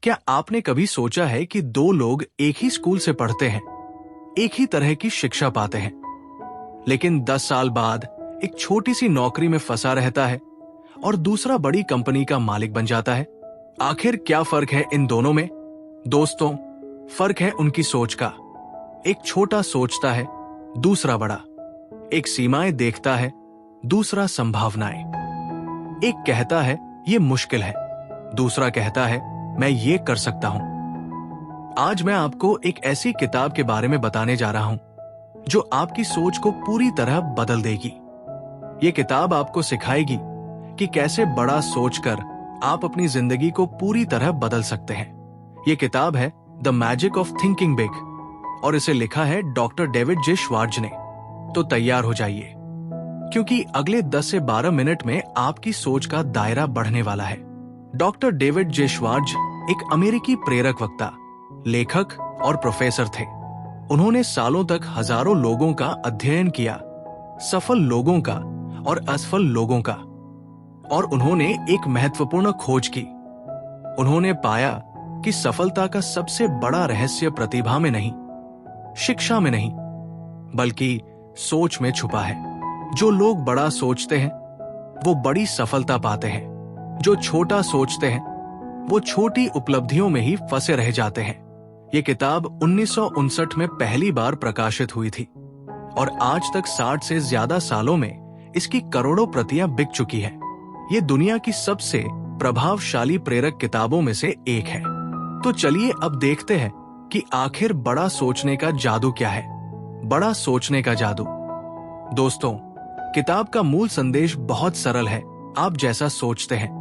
क्या आपने कभी सोचा है कि दो लोग एक ही स्कूल से पढ़ते हैं, एक ही तरह की शिक्षा पाते हैं, लेकिन 10 साल बाद एक छोटी सी नौकरी में फंसा रहता है और दूसरा बड़ी कंपनी का मालिक बन जाता है? आखिर क्या फर्क है इन दोनों में? दोस्तों, फर्क है उनकी सोच का। एक छोटा सोचता है, दूसरा बड़ा। एक सीमाएं देखता है, दूसरा संभावनाएं। एक कहता है ये मुश्किल है, दूसरा कहता है मैं ये कर सकता हूं। आज मैं आपको एक ऐसी किताब के बारे में बताने जा रहा हूं जो आपकी सोच को पूरी तरह बदल देगी। ये किताब आपको सिखाएगी कि कैसे बड़ा सोचकर आप अपनी जिंदगी को पूरी तरह बदल सकते हैं। ये किताब है the magic of thinking big और इसे लिखा है डॉक्टर डेविड जे श्वार्ट्ज ने। तो तैयार हो जाइए, क्योंकि अगले 10 से 12 मिनट में आपकी सोच का दायरा बढ़ने वाला है। डॉक्टर डेविड जे श्वार्ट्ज एक अमेरिकी प्रेरक वक्ता, लेखक और प्रोफेसर थे। उन्होंने सालों तक हजारों लोगों का अध्ययन किया, सफल लोगों का और असफल लोगों का, और उन्होंने एक महत्वपूर्ण खोज की। उन्होंने पाया कि सफलता का सबसे बड़ा रहस्य प्रतिभा में नहीं, शिक्षा में नहीं, बल्कि सोच में छुपा है। जो लोग बड़ा सोचते हैं वो बड़ी सफलता पाते हैं। जो छोटा सोचते हैं वो छोटी उपलब्धियों में ही फंसे रह जाते हैं। ये किताब 1959 में पहली बार प्रकाशित हुई थी और आज तक 60 से ज्यादा सालों में इसकी करोड़ों प्रतियां बिक चुकी है। ये दुनिया की सबसे प्रभावशाली प्रेरक किताबों में से एक है। तो चलिए अब देखते हैं कि आखिर बड़ा सोचने का जादू क्या है। बड़ा सोचने का जादू। दोस्तों, किताब का मूल संदेश बहुत सरल है। आप जैसा सोचते हैं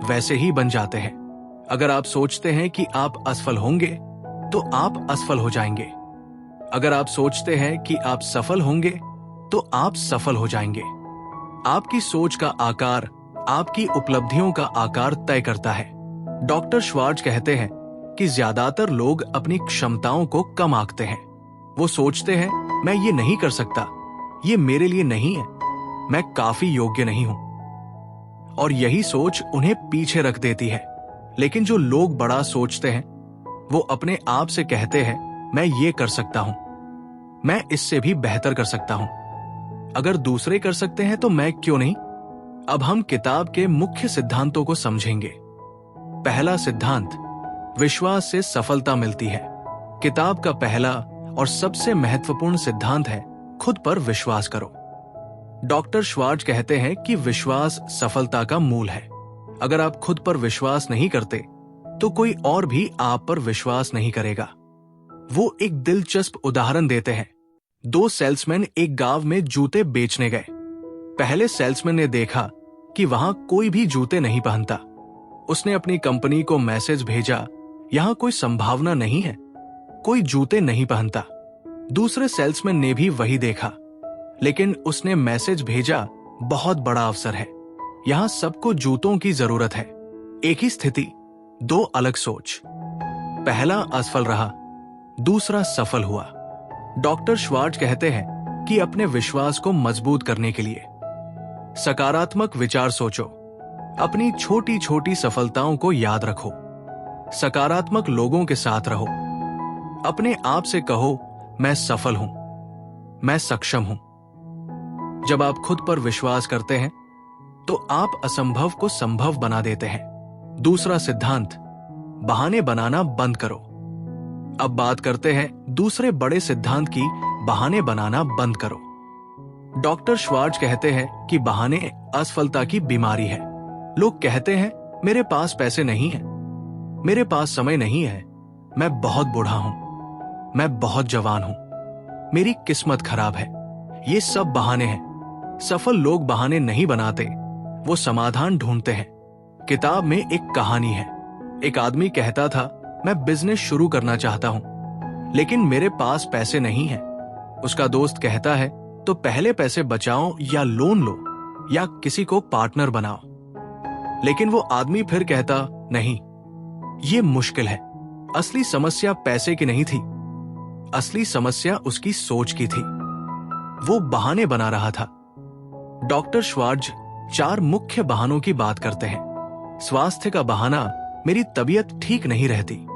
वैसे ही बन जाते हैं। अगर आप सोचते हैं कि आप असफल होंगे तो आप असफल हो जाएंगे। अगर आप सोचते हैं कि आप सफल होंगे तो आप सफल हो जाएंगे। आपकी सोच का आकार आपकी उपलब्धियों का आकार तय करता है। डॉक्टर श्वार्ट्ज कहते हैं कि ज्यादातर लोग अपनी क्षमताओं को कम आंकते हैं। वो सोचते हैं मैं ये नहीं कर सकता, ये मेरे लिए नहीं है, मैं काफी योग्य नहीं हूं, और यही सोच उन्हें पीछे रख देती है। लेकिन जो लोग बड़ा सोचते हैं वो अपने आप से कहते हैं मैं ये कर सकता हूं, मैं इससे भी बेहतर कर सकता हूं। अगर दूसरे कर सकते हैं तो मैं क्यों नहीं? अब हम किताब के मुख्य सिद्धांतों को समझेंगे। पहला सिद्धांत, विश्वास से सफलता मिलती है। किताब का पहला और सबसे महत्वपूर्ण सिद्धांत है खुद पर विश्वास करो। डॉक्टर श्वार्ट्ज कहते हैं कि विश्वास सफलता का मूल है। अगर आप खुद पर विश्वास नहीं करते तो कोई और भी आप पर विश्वास नहीं करेगा। वो एक दिलचस्प उदाहरण देते हैं। 2 सेल्समैन एक गांव में जूते बेचने गए। पहले सेल्समैन ने देखा कि वहां कोई भी जूते नहीं पहनता। उसने अपनी कंपनी को मैसेज भेजा, यहां कोई संभावना नहीं है, कोई जूते नहीं पहनता। दूसरे सेल्समैन ने भी वही देखा, लेकिन उसने मैसेज भेजा, बहुत बड़ा अवसर है, यहां सबको जूतों की जरूरत है। एक ही स्थिति, 2 अलग सोच। पहला असफल रहा, दूसरा सफल हुआ। डॉक्टर श्वार्ट्ज कहते हैं कि अपने विश्वास को मजबूत करने के लिए सकारात्मक विचार सोचो। अपनी छोटी छोटी सफलताओं को याद रखो। सकारात्मक लोगों के साथ रहो। अपने आप से कहो मैं सफल हूं, मैं सक्षम हूं। जब आप खुद पर विश्वास करते हैं तो आप असंभव को संभव बना देते हैं। दूसरा सिद्धांत, बहाने बनाना बंद करो। अब बात करते हैं दूसरे बड़े सिद्धांत की, बहाने बनाना बंद करो। डॉक्टर श्वार्ट्ज कहते हैं कि बहाने असफलता की बीमारी है। लोग कहते हैं मेरे पास पैसे नहीं है, मेरे पास समय नहीं है, मैं बहुत बूढ़ा हूं, मैं बहुत जवान हूं, मेरी किस्मत खराब है। ये सब बहाने हैं। सफल लोग बहाने नहीं बनाते, वो समाधान ढूंढते हैं। किताब में एक कहानी है। एक आदमी कहता था मैं बिजनेस शुरू करना चाहता हूं, लेकिन मेरे पास पैसे नहीं है। उसका दोस्त कहता है तो पहले पैसे बचाओ या लोन लो या किसी को पार्टनर बनाओ। लेकिन वो आदमी फिर कहता नहीं, ये मुश्किल है। असली समस्या पैसे की नहीं थी, असली समस्या उसकी सोच की थी। वो बहाने बना रहा था। डॉक्टर श्वार्ट्ज 4 मुख्य बहानों की बात करते हैं। स्वास्थ्य का बहाना, मेरी तबीयत ठीक नहीं रहती।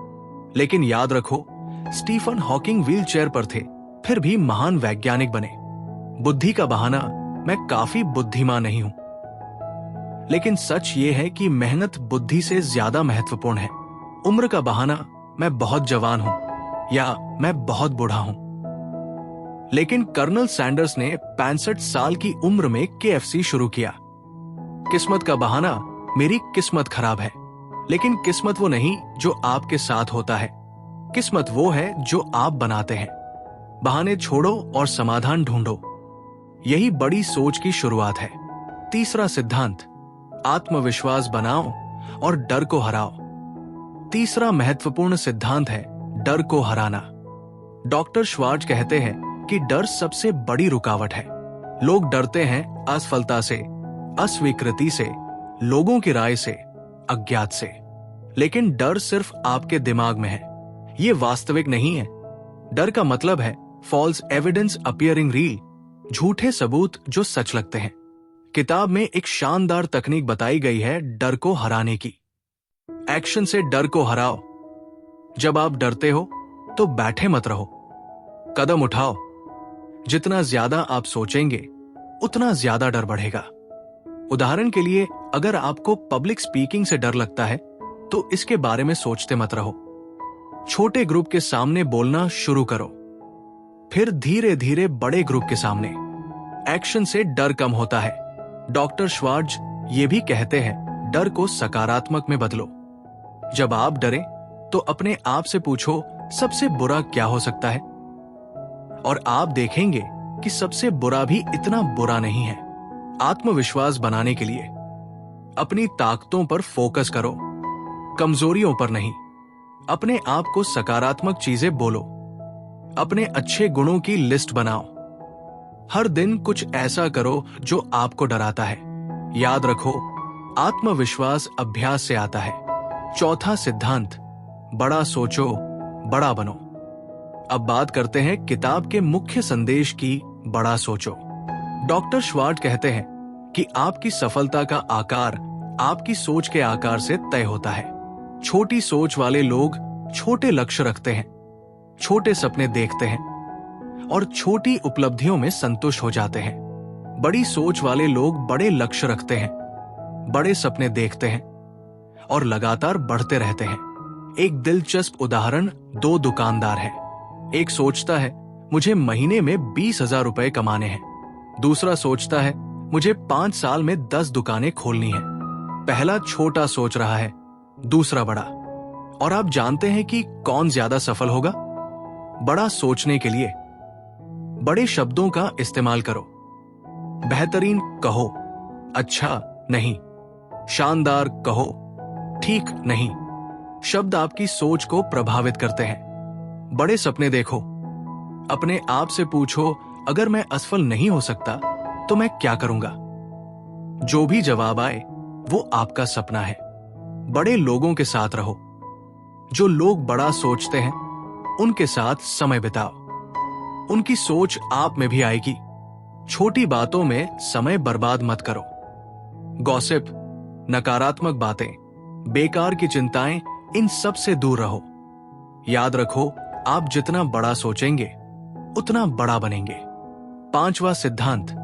लेकिन याद रखो, स्टीफन हॉकिंग व्हीलचेयर पर थे, फिर भी महान वैज्ञानिक बने। बुद्धि का बहाना, मैं काफी बुद्धिमान नहीं हूं। लेकिन सच ये है कि मेहनत बुद्धि से ज्यादा महत्वपूर्ण है। उम्र का बहाना, मैं बहुत जवान हूं या मैं बहुत बूढ़ा हूं। लेकिन कर्नल सैंडर्स ने 65 साल की उम्र में KFC शुरू किया। किस्मत का बहाना, मेरी किस्मत खराब है। लेकिन किस्मत वो नहीं जो आपके साथ होता है, किस्मत वो है जो आप बनाते हैं। बहाने छोड़ो और समाधान ढूंढो। यही बड़ी सोच की शुरुआत है। तीसरा सिद्धांत, आत्मविश्वास बनाओ और डर को हराओ। तीसरा महत्वपूर्ण सिद्धांत है डर को हराना। डॉक्टर श्वार्ट्ज कहते हैं कि डर सबसे बड़ी रुकावट है। लोग डरते हैं असफलता से, अस्वीकृति से, लोगों की राय से, अज्ञात से। लेकिन डर सिर्फ आपके दिमाग में है, ये वास्तविक नहीं है। डर का मतलब है फॉल्स एविडेंस अपीयरिंग रियल, झूठे सबूत जो सच लगते हैं। किताब में एक शानदार तकनीक बताई गई है डर को हराने की। एक्शन से डर को हराओ। जब आप डरते हो तो बैठे मत रहो, कदम उठाओ। जितना ज्यादा आप सोचेंगे उतना ज्यादा डर बढ़ेगा। उदाहरण के लिए, अगर आपको पब्लिक स्पीकिंग से डर लगता है तो इसके बारे में सोचते मत रहो। छोटे ग्रुप के सामने बोलना शुरू करो, फिर धीरे धीरे बड़े ग्रुप के सामने। एक्शन से डर कम होता है। डॉक्टर श्वार्ट्ज ये भी कहते हैं, डर को सकारात्मक में बदलो। जब आप डरें तो अपने आप से पूछो, सबसे बुरा क्या हो सकता है? और आप देखेंगे कि सबसे बुरा भी इतना बुरा नहीं है। आत्मविश्वास बनाने के लिए अपनी ताकतों पर फोकस करो, कमजोरियों पर नहीं। अपने आप को सकारात्मक चीजें बोलो। अपने अच्छे गुणों की लिस्ट बनाओ। हर दिन कुछ ऐसा करो जो आपको डराता है। याद रखो, आत्मविश्वास अभ्यास से आता है। चौथा सिद्धांत, बड़ा सोचो, बड़ा बनो। अब बात करते हैं किताब के मुख्य संदेश की, बड़ा सोचो। डॉक्टर श्वार्ट्ज कहते हैं कि आपकी सफलता का आकार आपकी सोच के आकार से तय होता है। छोटी सोच वाले लोग छोटे लक्ष्य रखते हैं, छोटे सपने देखते हैं और छोटी उपलब्धियों में संतुष्ट हो जाते हैं। बड़ी सोच वाले लोग बड़े लक्ष्य रखते हैं, बड़े सपने देखते हैं और लगातार बढ़ते रहते हैं। एक दिलचस्प उदाहरण 2 दुकानदार है। एक सोचता है, मुझे महीने में 20,000 रुपए कमाने हैं। दूसरा सोचता है, मुझे 5 साल में 10 दुकानें खोलनी है। पहला छोटा सोच रहा है, दूसरा बड़ा। और आप जानते हैं कि कौन ज्यादा सफल होगा? बड़ा सोचने के लिए बड़े शब्दों का इस्तेमाल करो। बेहतरीन कहो, अच्छा नहीं। शानदार कहो, ठीक नहीं। शब्द आपकी सोच को प्रभावित करते हैं। बड़े सपने देखो। अपने आप से पूछो, अगर मैं असफल नहीं हो सकता तो मैं क्या करूंगा? जो भी जवाब आए वो आपका सपना है। बड़े लोगों के साथ रहो। जो लोग बड़ा सोचते हैं उनके साथ समय बिताओ। उनकी सोच आप में भी आएगी। छोटी बातों में समय बर्बाद मत करो। गॉसिप, नकारात्मक बातें, बेकार की चिंताएं, इन सब से दूर रहो। याद रखो, आप जितना बड़ा सोचेंगे उतना बड़ा बनेंगे। 5वां सिद्धांत,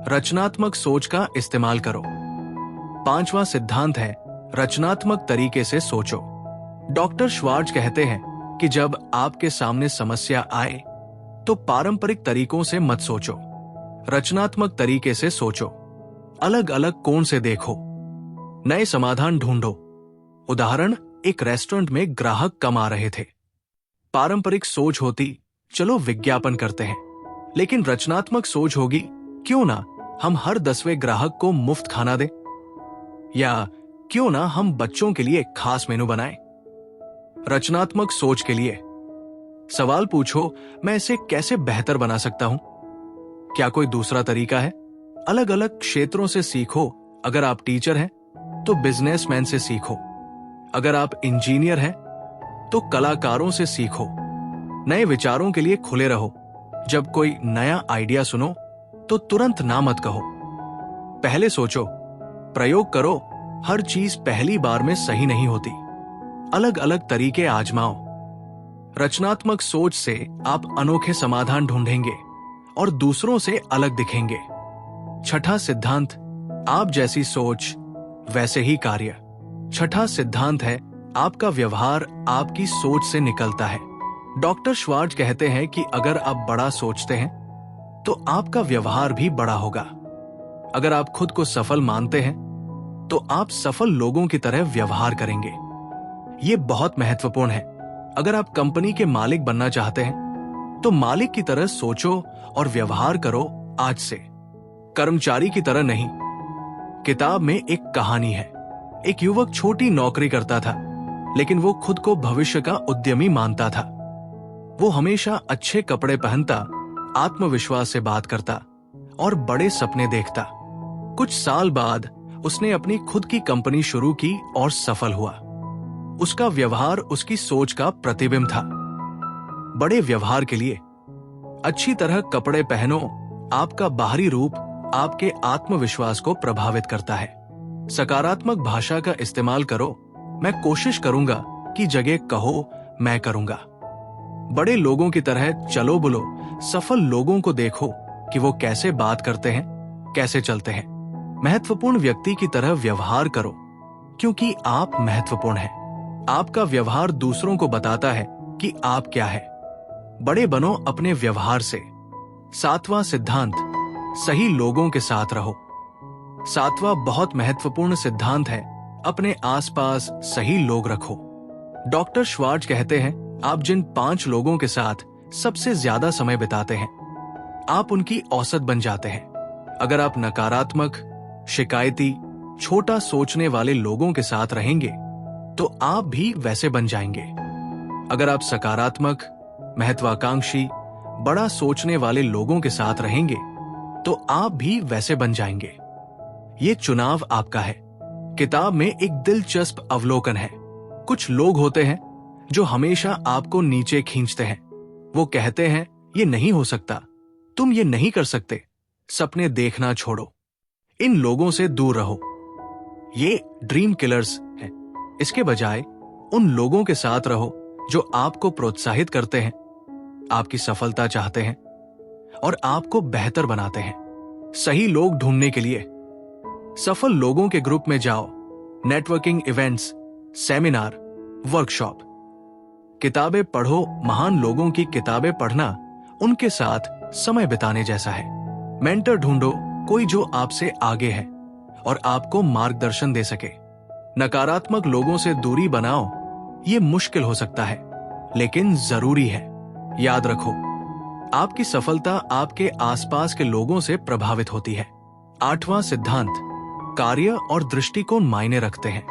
रचनात्मक सोच का इस्तेमाल करो। 5वां सिद्धांत है, रचनात्मक तरीके से सोचो। डॉक्टर श्वार्ट्ज कहते हैं कि जब आपके सामने समस्या आए तो पारंपरिक तरीकों से मत सोचो, रचनात्मक तरीके से सोचो। अलग अलग कोण से देखो, नए समाधान ढूंढो। उदाहरण, एक रेस्टोरेंट में ग्राहक कम आ रहे थे। पारंपरिक सोच होती, चलो विज्ञापन करते हैं। लेकिन रचनात्मक सोच होगी, क्यों ना हम हर 10वें ग्राहक को मुफ्त खाना दें, या क्यों ना हम बच्चों के लिए एक खास मेनू बनाएं। रचनात्मक सोच के लिए सवाल पूछो, मैं इसे कैसे बेहतर बना सकता हूं? क्या कोई दूसरा तरीका है? अलग अलग क्षेत्रों से सीखो। अगर आप टीचर हैं तो बिजनेसमैन से सीखो। अगर आप इंजीनियर हैं तो कलाकारों से सीखो। नए विचारों के लिए खुले रहो। जब कोई नया आइडिया सुनो तो तुरंत ना मत कहो। पहले सोचो, प्रयोग करो। हर चीज पहली बार में सही नहीं होती। अलग अलग तरीके आजमाओ। रचनात्मक सोच से आप अनोखे समाधान ढूंढेंगे और दूसरों से अलग दिखेंगे। छठा सिद्धांत, आप जैसी सोच वैसे ही कार्य। छठा सिद्धांत है, आपका व्यवहार आपकी सोच से निकलता है। डॉक्टर श्वार्ट्ज कहते हैं कि अगर आप बड़ा सोचते हैं तो आपका व्यवहार भी बड़ा होगा। अगर आप खुद को सफल मानते हैं तो आप सफल लोगों की तरह व्यवहार करेंगे। यह बहुत महत्वपूर्ण है। अगर आप कंपनी के मालिक बनना चाहते हैं तो मालिक की तरह सोचो और व्यवहार करो आज से, कर्मचारी की तरह नहीं। किताब में एक कहानी है। एक युवक छोटी नौकरी करता था, लेकिन वो खुद को भविष्य का उद्यमी मानता था। वो हमेशा अच्छे कपड़े पहनता, आत्मविश्वास से बात करता और बड़े सपने देखता। कुछ साल बाद उसने अपनी खुद की कंपनी शुरू की और सफल हुआ। उसका व्यवहार उसकी सोच का प्रतिबिंब था। बड़े व्यवहार के लिए अच्छी तरह कपड़े पहनो। आपका बाहरी रूप आपके आत्मविश्वास को प्रभावित करता है। सकारात्मक भाषा का इस्तेमाल करो। मैं कोशिश करूंगा की जगह कहो मैं करूंगा। बड़े लोगों की तरह चलो बोलो। सफल लोगों को देखो कि वो कैसे बात करते हैं, कैसे चलते हैं। महत्वपूर्ण व्यक्ति की तरह व्यवहार करो, क्योंकि आप महत्वपूर्ण हैं। आपका व्यवहार दूसरों को बताता है कि आप क्या है। बड़े बनो अपने व्यवहार से। सातवां सिद्धांत, सही लोगों के साथ रहो। सातवां बहुत महत्वपूर्ण सिद्धांत है, अपने आसपास सही लोग रखो। डॉक्टर श्वार्ट्ज कहते हैं, आप जिन 5 लोगों के साथ सबसे ज्यादा समय बिताते हैं, आप उनकी औसत बन जाते हैं। अगर आप नकारात्मक, शिकायती, छोटा सोचने वाले लोगों के साथ रहेंगे तो आप भी वैसे बन जाएंगे। अगर आप सकारात्मक, महत्वाकांक्षी, बड़ा सोचने वाले लोगों के साथ रहेंगे तो आप भी वैसे बन जाएंगे। ये चुनाव आपका है। किताब में एक दिलचस्प अवलोकन है। कुछ लोग होते हैं जो हमेशा आपको नीचे खींचते हैं। वो कहते हैं, ये नहीं हो सकता, तुम ये नहीं कर सकते, सपने देखना छोड़ो। इन लोगों से दूर रहो। ये ड्रीम किलर्स हैं। इसके बजाय उन लोगों के साथ रहो जो आपको प्रोत्साहित करते हैं, आपकी सफलता चाहते हैं और आपको बेहतर बनाते हैं। सही लोग ढूंढने के लिए सफल लोगों के ग्रुप में जाओ। Networking events, seminar, workshop. किताबें पढ़ो। महान लोगों की किताबें पढ़ना उनके साथ समय बिताने जैसा है। मेंटर ढूंढो, कोई जो आपसे आगे है और आपको मार्गदर्शन दे सके। नकारात्मक लोगों से दूरी बनाओ। ये मुश्किल हो सकता है, लेकिन जरूरी है। याद रखो, आपकी सफलता आपके आसपास के लोगों से प्रभावित होती है। आठवां सिद्धांत, कार्य और दृष्टिकोण मायने रखते हैं।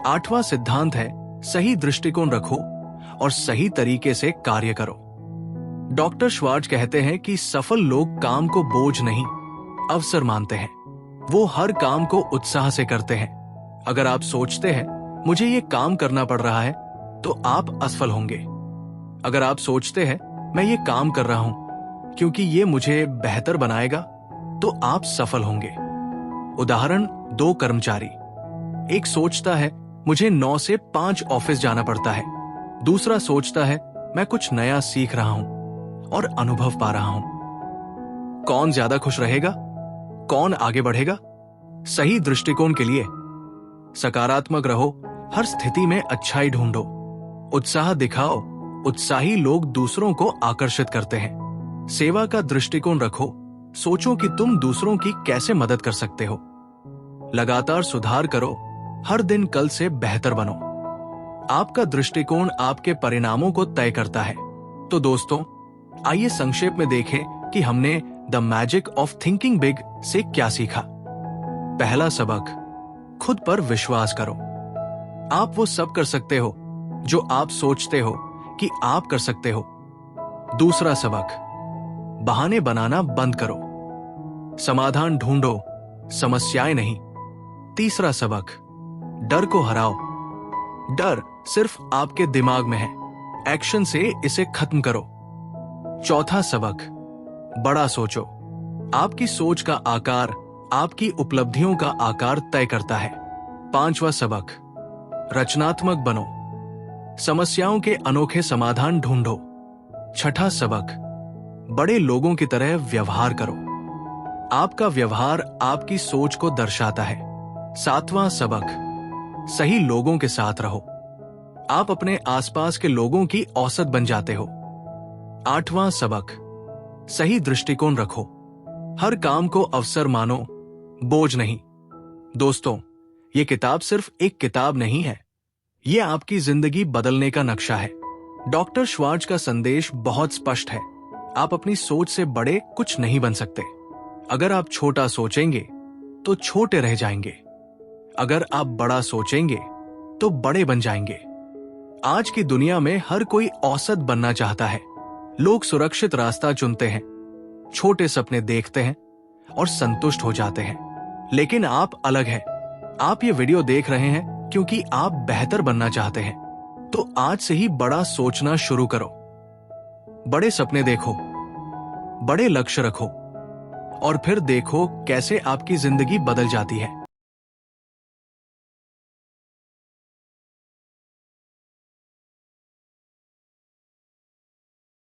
आठवां सिद्धांत है, सही दृष्टिकोण रखो और सही तरीके से कार्य करो। डॉक्टर श्वार्ट्ज कहते हैं कि सफल लोग काम को बोझ नहीं, अवसर मानते हैं। वो हर काम को उत्साह से करते हैं। अगर आप सोचते हैं मुझे ये काम करना पड़ रहा है तो आप असफल होंगे। अगर आप सोचते हैं मैं ये काम कर रहा हूं क्योंकि ये मुझे बेहतर बनाएगा तो आप सफल होंगे। उदाहरण, 2 कर्मचारी। एक सोचता है मुझे 9 से 5 ऑफिस जाना पड़ता है। दूसरा सोचता है मैं कुछ नया सीख रहा हूं और अनुभव पा रहा हूं। कौन ज्यादा खुश रहेगा? कौन आगे बढ़ेगा? सही दृष्टिकोण के लिए सकारात्मक रहो। हर स्थिति में अच्छाई ढूंढो। उत्साह दिखाओ। उत्साही लोग दूसरों को आकर्षित करते हैं। सेवा का दृष्टिकोण रखो। सोचो कि तुम दूसरों की कैसे मदद कर सकते हो। लगातार सुधार करो। हर दिन कल से बेहतर बनो। आपका दृष्टिकोण आपके परिणामों को तय करता है। तो दोस्तों, आइए संक्षेप में देखें कि हमने the magic of thinking big से क्या सीखा। पहला सबक, खुद पर विश्वास करो। आप वो सब कर सकते हो जो आप सोचते हो कि आप कर सकते हो। दूसरा सबक, बहाने बनाना बंद करो। समाधान ढूंढो, समस्याएं नहीं। तीसरा सबक, डर को हराओ। डर सिर्फ आपके दिमाग में है, एक्शन से इसे खत्म करो। चौथा सबक, बड़ा सोचो। आपकी सोच का आकार आपकी उपलब्धियों का आकार तय करता है। 5वां सबक, रचनात्मक बनो, समस्याओं के अनोखे समाधान ढूंढो। 6ठा सबक, बड़े लोगों की तरह व्यवहार करो, आपका व्यवहार आपकी सोच को दर्शाता है। 7वां सबक, सही लोगों के साथ रहो, आप अपने आसपास के लोगों की औसत बन जाते हो। 8वां सबक, सही दृष्टिकोण रखो, हर काम को अवसर मानो, बोझ नहीं। दोस्तों, यह किताब सिर्फ एक किताब नहीं है, यह आपकी जिंदगी बदलने का नक्शा है। डॉक्टर श्वार्ट्ज का संदेश बहुत स्पष्ट है, आप अपनी सोच से बड़े कुछ नहीं बन सकते। अगर आप छोटा सोचेंगे तो छोटे रह जाएंगे, अगर आप बड़ा सोचेंगे तो बड़े बन जाएंगे। आज की दुनिया में हर कोई औसत बनना चाहता है। लोग सुरक्षित रास्ता चुनते हैं, छोटे सपने देखते हैं और संतुष्ट हो जाते हैं। लेकिन आप अलग हैं। आप ये वीडियो देख रहे हैं क्योंकि आप बेहतर बनना चाहते हैं। तो आज से ही बड़ा सोचना शुरू करो, बड़े सपने देखो, बड़े लक्ष्य रखो और फिर देखो कैसे आपकी जिंदगी बदल जाती है।